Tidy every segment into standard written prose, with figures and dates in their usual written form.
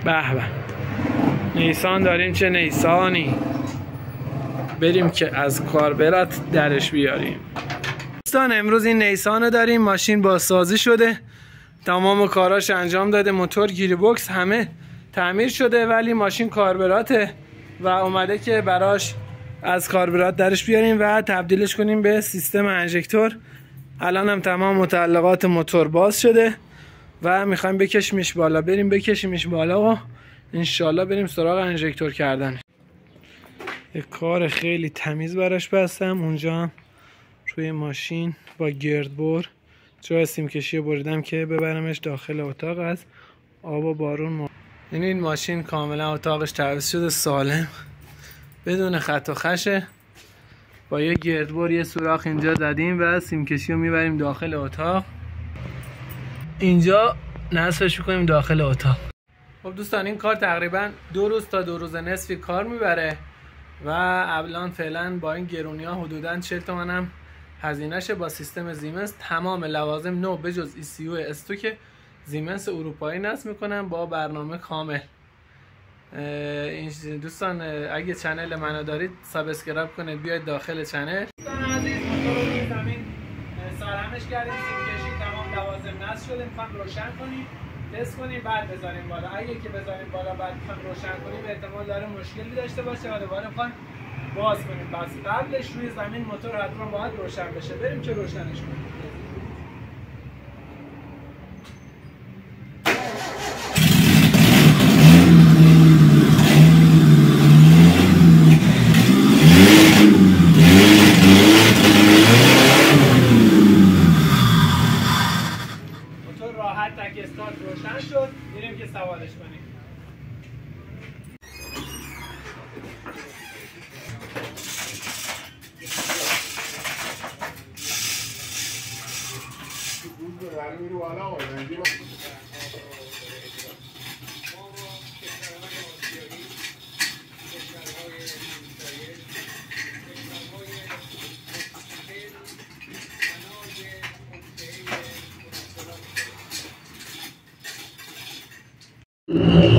به به نیسان داریم، چه نیسانی. بریم که از کاربرات درش بیاریم. دوستان امروز این نیسان رو داریم. ماشین بازسازی شده، تمام کاراش انجام داده، موتور گیری بوکس همه تعمیر شده، ولی ماشین کاربراته و اومده که براش از کاربرات درش بیاریم و تبدیلش کنیم به سیستم انژکتور. الان هم تمام متعلقات موتور باز شده و میخوایم بکشیمش بالا. بریم بکشیمش بالا و انشالله بریم سراغ انژکتور کردن. یک کار خیلی تمیز براش بستم. اونجا هم روی ماشین با گردبر جای سیم کشی بریدم که ببرمش داخل اتاق از آب و بارون. این ماشین کاملا اتاقش تعویض شده، سالم بدون خط و خشه. با یه گردبر یه سوراخ اینجا زدیم و سیم کشی رو میبریم داخل اتاق. اینجا نصبش میکنیم داخل اتاق. خب دوستان این کار تقریبا 2 روز تا 2 روز نصفی کار میبره و الان فعلا با این گرونی ها حدودا 40 تومن هم هزینهشه. با سیستم زیمنس تمام لوازم نو بجز ECU استوک زیمنس اروپایی نصب میکنم با برنامه کامل. دوستان اگه چنل منو دارید سابسکرایب کنید، بیاید داخل چنل. دوستان عزیز موتور رو زمین سارمش کردیم، سیم کشی تمام لوازم نصب شده. میخوام روشن کنیم، تست کنیم، بعد بذاریم بالا. اگه که بذاریم بالا بعد میخوام روشن کنیم احتمال داره مشکلی داشته باشه و دوباره میخوام باز کنیم. پس قبلش روی زمین موتور حتما باید روشن بشه. بریم که روشنش کنیم. راحت تک استارت روشن شد. میریم که سوارش کنیم.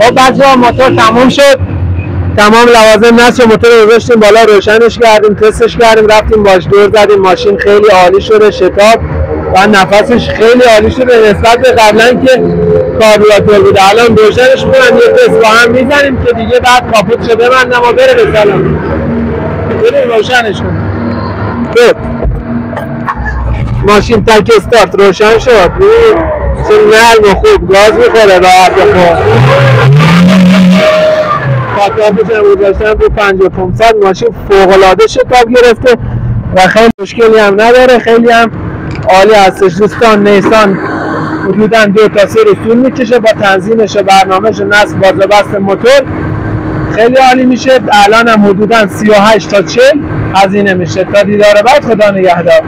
خب بچه‌ها موتور تموم شد، تمام لوازم نصب موتور رو گذاشتیم بالا، روشنش کردیم، تستش کردیم، رفتیم باش دور زدیم. ماشین خیلی عالی شده، شتاب و نفسش خیلی عالی شده نسبت به قبلا که کاربراتور بوده. الان روشنش کنم یه تست با هم میزنیم که دیگه بعد کاپوتشو ببندم و بره به سلام. بریم روشنش کنیم. ماشین تک استارت روشن شد. چه نرم و خوب گاز میخوره، راحت و خوب. خاطراتش هم گذاشتم رو 5500. ماشین فوق‌العاده شتاب گرفته و خیلی مشکلی هم نداره، خیلی هم عالی هستش. دوستان نیسان حدودا 2 تا 3 روز طول میکشه با تنظیمش و برنامهش و نصب باز و بست موتور. خیلی عالی میشه. الان هم حدودا 38 تا 40 هزینه میشه. تا دیدار بعد، خدا نگهدار.